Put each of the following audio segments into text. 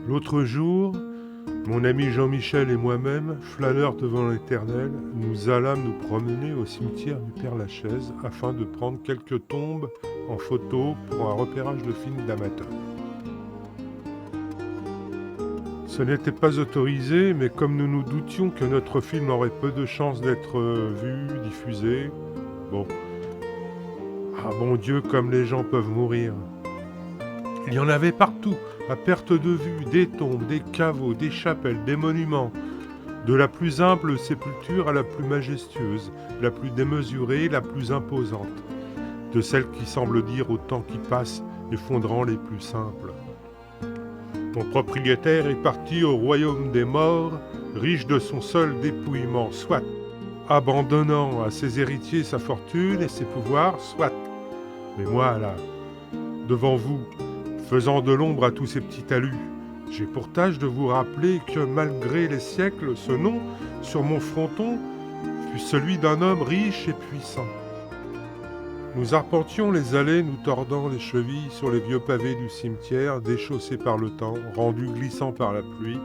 L'autre jour, mon ami Jean-Michel et moi-même, flâneurs devant l'Éternel, nous allâmes nous promener au cimetière du Père-Lachaise afin de prendre quelques tombes en photo pour un repérage de films d'amateurs. Ce n'était pas autorisé, mais comme nous nous doutions que notre film aurait peu de chances d'être vu, diffusé, bon, ah bon Dieu, comme les gens peuvent mourir. Il y en avait partout, à perte de vue, des tombes, des caveaux, des chapelles, des monuments, de la plus humble sépulture à la plus majestueuse, la plus démesurée, la plus imposante, de celle qui semble dire au temps qui passe, effondrant les plus simples. Mon propriétaire est parti au royaume des morts, riche de son seul dépouillement, soit, abandonnant à ses héritiers sa fortune et ses pouvoirs, soit. Mais moi, là, devant vous, faisant de l'ombre à tous ces petits talus, j'ai pour tâche de vous rappeler que malgré les siècles, ce nom, sur mon fronton, fut celui d'un homme riche et puissant. Nous arpentions les allées, nous tordant les chevilles sur les vieux pavés du cimetière, déchaussés par le temps, rendus glissants par la pluie.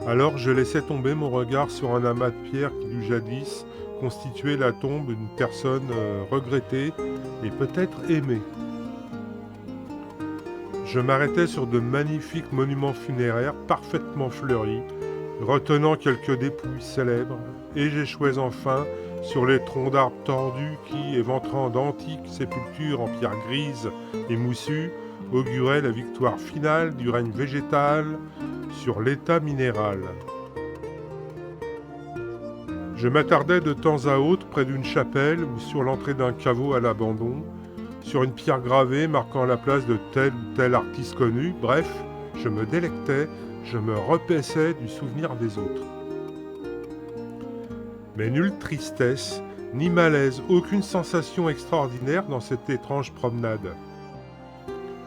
Alors je laissais tomber mon regard sur un amas de pierres qui du jadis constituait la tombe d'une personne regrettée et peut-être aimée. Je m'arrêtais sur de magnifiques monuments funéraires parfaitement fleuris, retenant quelques dépouilles célèbres, et j'échouais enfin sur les troncs d'arbres tordus qui, éventrant d'antiques sépultures en pierre grise et moussue, auguraient la victoire finale du règne végétal sur l'état minéral. Je m'attardais de temps à autre près d'une chapelle ou sur l'entrée d'un caveau à l'abandon, sur une pierre gravée marquant la place de tel ou tel artiste connu. Bref, je me délectais, je me repaissais du souvenir des autres. Mais nulle tristesse, ni malaise, aucune sensation extraordinaire dans cette étrange promenade.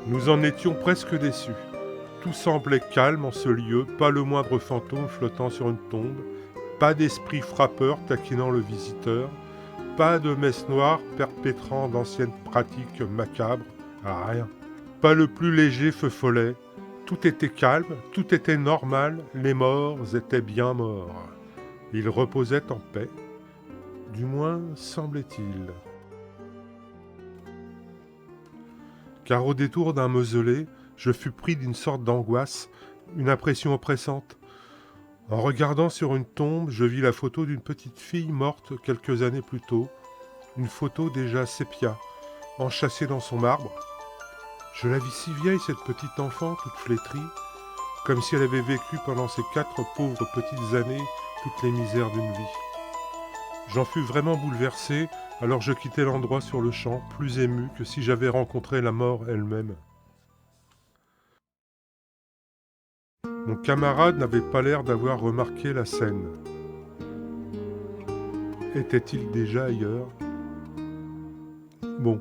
Nous en étions presque déçus. Tout semblait calme en ce lieu, pas le moindre fantôme flottant sur une tombe, pas d'esprit frappeur taquinant le visiteur, pas de messe noire perpétrant d'anciennes pratiques macabres, rien. Pas le plus léger feu follet. Tout était calme, tout était normal, les morts étaient bien morts. Ils reposaient en paix, du moins semblait-il. Car au détour d'un mausolée, je fus pris d'une sorte d'angoisse, une impression oppressante. En regardant sur une tombe, je vis la photo d'une petite fille morte quelques années plus tôt, une photo déjà sépia, enchâssée dans son marbre. Je la vis si vieille, cette petite enfant, toute flétrie, comme si elle avait vécu pendant ces 4 pauvres petites années toutes les misères d'une vie. J'en fus vraiment bouleversé, alors je quittai l'endroit sur le champ, plus ému que si j'avais rencontré la mort elle-même. Mon camarade n'avait pas l'air d'avoir remarqué la scène. Était-il déjà ailleurs ? Bon,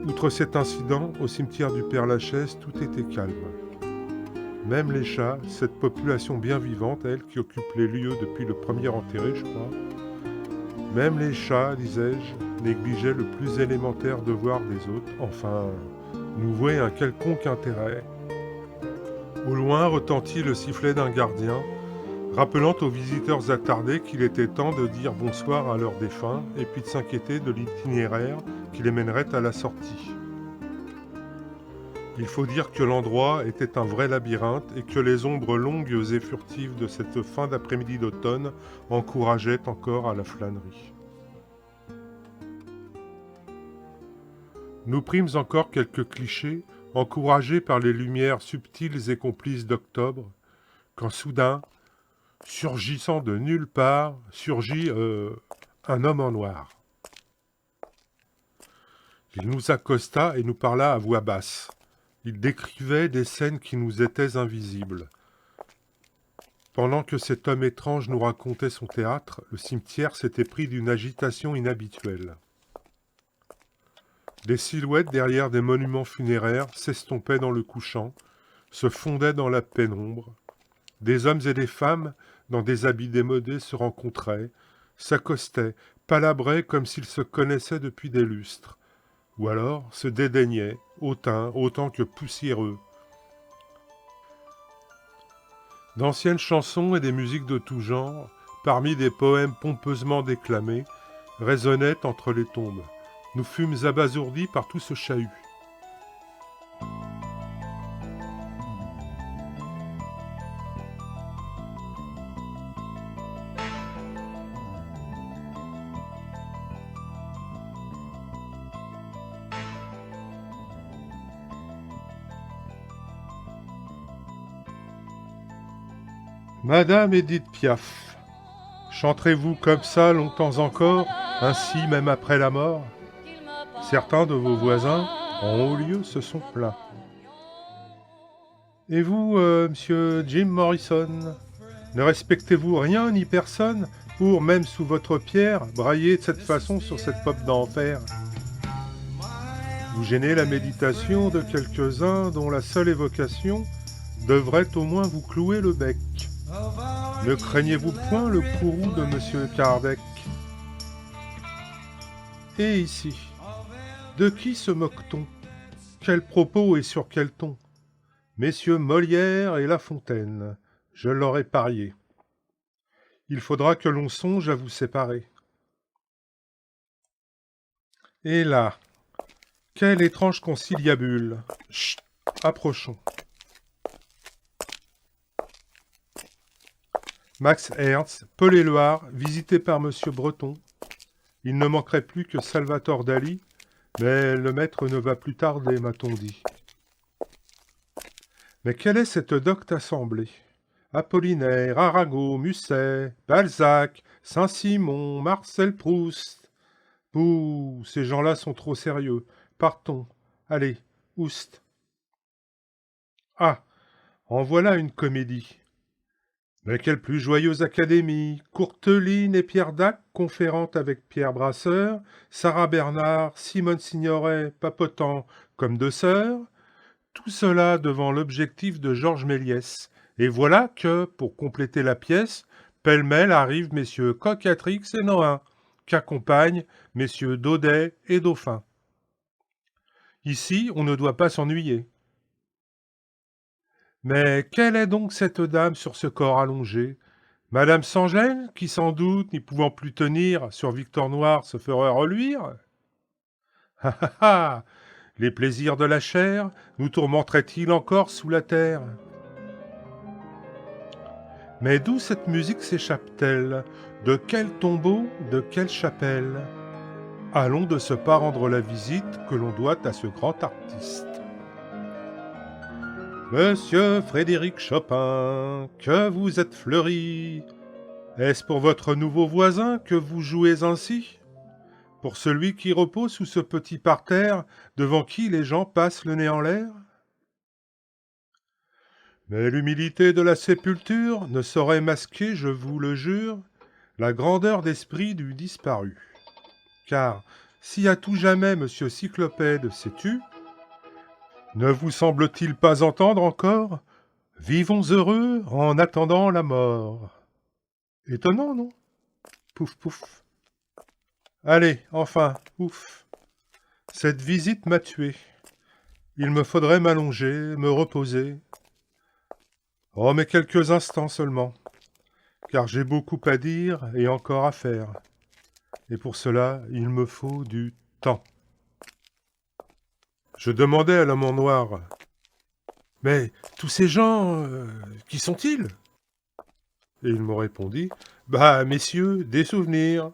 outre cet incident, au cimetière du Père-Lachaise, tout était calme. Même les chats, cette population bien vivante, elle, qui occupe les lieux depuis le premier enterré, je crois, même les chats, disais-je, négligeaient le plus élémentaire devoir des autres, enfin, nous vouaient un quelconque intérêt. Au loin retentit le sifflet d'un gardien, rappelant aux visiteurs attardés qu'il était temps de dire bonsoir à leurs défunts et puis de s'inquiéter de l'itinéraire qui les mènerait à la sortie. Il faut dire que l'endroit était un vrai labyrinthe et que les ombres longues et furtives de cette fin d'après-midi d'automne encourageaient encore à la flânerie. Nous prîmes encore quelques clichés, encouragés par les lumières subtiles et complices d'octobre, quand soudain, surgissant de nulle part, surgit un homme en noir. Il nous accosta et nous parla à voix basse. Il décrivait des scènes qui nous étaient invisibles. Pendant que cet homme étrange nous racontait son théâtre, le cimetière s'était pris d'une agitation inhabituelle. Des silhouettes derrière des monuments funéraires s'estompaient dans le couchant, se fondaient dans la pénombre. Des hommes et des femmes, dans des habits démodés, se rencontraient, s'accostaient, palabraient comme s'ils se connaissaient depuis des lustres, ou alors se dédaignaient, hautains, autant que poussiéreux. D'anciennes chansons et des musiques de tout genre, parmi des poèmes pompeusement déclamés, résonnaient entre les tombes. Nous fûmes abasourdis par tout ce chahut. Madame Edith Piaf, chanterez-vous comme ça longtemps encore, ainsi même après la mort? Certains de vos voisins, en haut lieu, se sont plaints. Et vous, monsieur Jim Morrison, ne respectez-vous rien ni personne pour, même sous votre pierre, brailler de cette façon sur cette pop d'enfer? Vous gênez la méditation de quelques-uns dont la seule évocation devrait au moins vous clouer le bec. Ne craignez-vous point le courroux de monsieur Kardec? Et ici, de qui se moque-t-on? Quel propos et sur quel ton? Messieurs Molière et La Fontaine, je l'aurais parié. Il faudra que l'on songe à vous séparer. Et là, quelle étrange conciliabule! Chut, approchons. Max Ernst, Paul-Éluard, visité par monsieur Breton. Il ne manquerait plus que Salvatore Dali, mais le maître ne va plus tarder, m'a-t-on dit. Mais quelle est cette docte assemblée? Apollinaire, Arago, Musset, Balzac, Saint-Simon, Marcel Proust. Bouh, ces gens-là sont trop sérieux. Partons. Allez, oust. Ah, en voilà une comédie. Mais quelle plus joyeuse académie! Courteline et Pierre Dac conférant avec Pierre Brasseur, Sarah Bernard, Simone Signoret papotant comme deux sœurs, tout cela devant l'objectif de Georges Méliès. Et voilà que, pour compléter la pièce, pêle-mêle arrivent messieurs Cocatrix et Nohain, qu'accompagnent messieurs Daudet et Dauphin. Ici, on ne doit pas s'ennuyer. Mais quelle est donc cette dame sur ce corps allongé? Madame Sangel, qui sans doute, n'y pouvant plus tenir, sur Victor Noir se ferait reluire? Ah ah ah! Les plaisirs de la chair nous tourmenteraient-ils encore sous la terre? Mais d'où cette musique s'échappe-t-elle? De quel tombeau? De quelle chapelle? Allons de ce pas rendre la visite que l'on doit à ce grand artiste. Monsieur Frédéric Chopin, que vous êtes fleuri! Est-ce pour votre nouveau voisin que vous jouez ainsi? Pour celui qui repose sous ce petit parterre, devant qui les gens passent le nez en l'air? Mais l'humilité de la sépulture ne saurait masquer, je vous le jure, la grandeur d'esprit du disparu. Car, si à tout jamais monsieur Cyclopède s'est tu, ne vous semble-t-il pas entendre encore « Vivons heureux en attendant la mort ». Étonnant, non? Pouf, pouf. Allez, enfin, ouf. Cette visite m'a tué. Il me faudrait m'allonger, me reposer. Oh, mais quelques instants seulement, car j'ai beaucoup à dire et encore à faire. Et pour cela, il me faut du temps. Je demandai à l'homme en noir. « Mais tous ces gens, qui sont-ils » Et il me répondit. « Bah, messieurs, des souvenirs.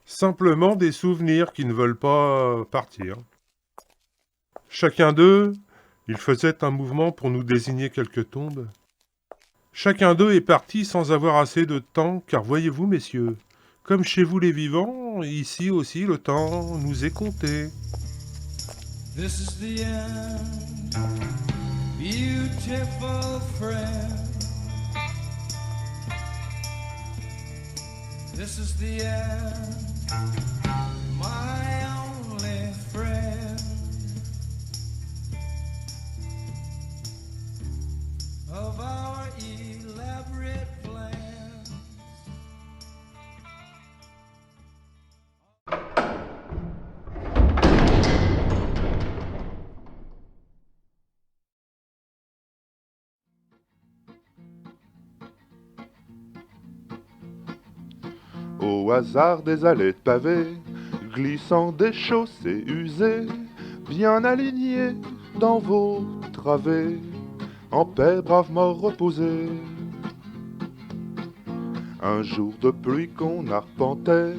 Simplement des souvenirs qui ne veulent pas partir. Chacun d'eux, il faisait un mouvement pour nous désigner quelques tombes. Chacun d'eux est parti sans avoir assez de temps, car voyez-vous, messieurs, comme chez vous les vivants, ici aussi le temps nous est compté. » This is the end, beautiful friend. This is the end, my only friend. Of our elaborate plans. au hasard des allées pavées, glissant des chaussées usées, bien alignées dans vos travées, en paix bravement reposées. Un jour de pluie qu'on arpentait,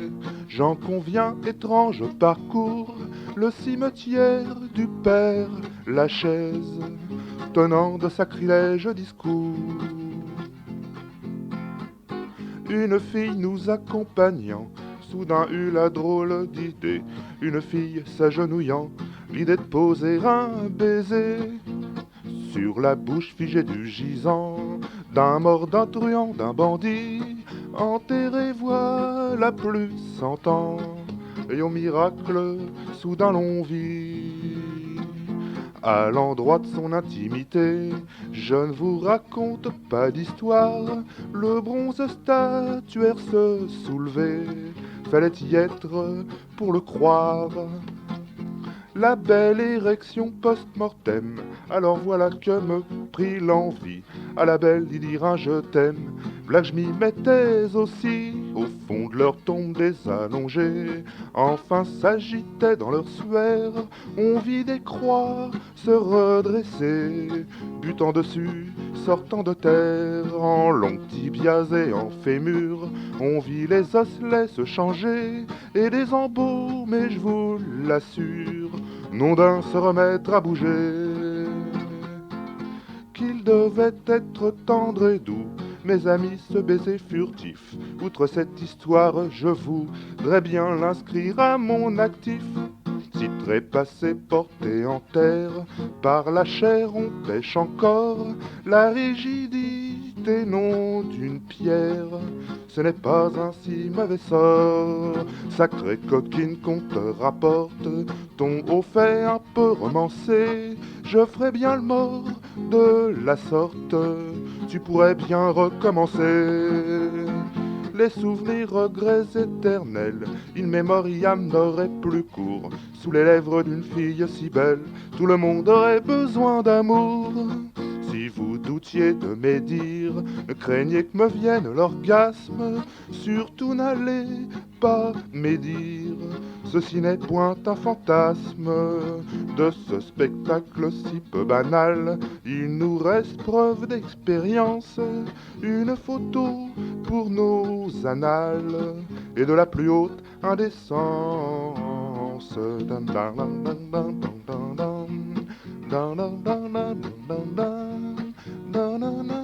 j'en conviens, étrange parcours, le cimetière du Père Lachaise, tenant de sacrilèges discours. Une fille nous accompagnant, soudain eut la drôle d'idée, une fille s'agenouillant, l'idée de poser un baiser sur la bouche figée du gisant, d'un mort, d'un truand, d'un bandit, enterré voilà plus 100 ans, et au miracle, soudain l'on vit. À l'endroit de son intimité, je ne vous raconte pas d'histoire, le bronze statuaire se soulevait, fallait y être pour le croire. La belle érection post-mortem, alors voilà que me prit l'envie à la belle d'y dire un je t'aime. Là je m'y mettais aussi, au fond de leur tombe désallongée. Enfin s'agitait dans leur suaire, on vit des croix se redresser, butant dessus, sortant de terre, en longues tibias et en fémurs. On vit les osselets se changer et des embaumes, je vous l'assure, non d'un se remettre à bouger. Qu'il devait être tendre et doux, mes amis, ce baiser furtif. Outre cette histoire, je voudrais bien l'inscrire à mon actif. Si trépassé, porté en terre, par la chair on pêche encore, la rigidité non d'une pierre, ce n'est pas un si mauvais sort. Sacrée coquine qu'on te rapporte, ton haut fait un peu romancé, je ferais bien le mort de la sorte, tu pourrais bien recommencer. Les souvenirs, regrets éternels, in memoriam n'aurait plus cours. Sous les lèvres d'une fille si belle, tout le monde aurait besoin d'amour. Si vous doutiez de mes dires, ne craignez que me vienne l'orgasme, surtout n'allez pas médire. Ceci n'est point un fantasme, de ce spectacle si peu banal, il nous reste preuve d'expérience, une photo pour nos annales, et de la plus haute indécence. Dun, dun, dun, dun, dun, dun, dun, dun, dun, dun, dun, dun, dun, dun, dun, dun.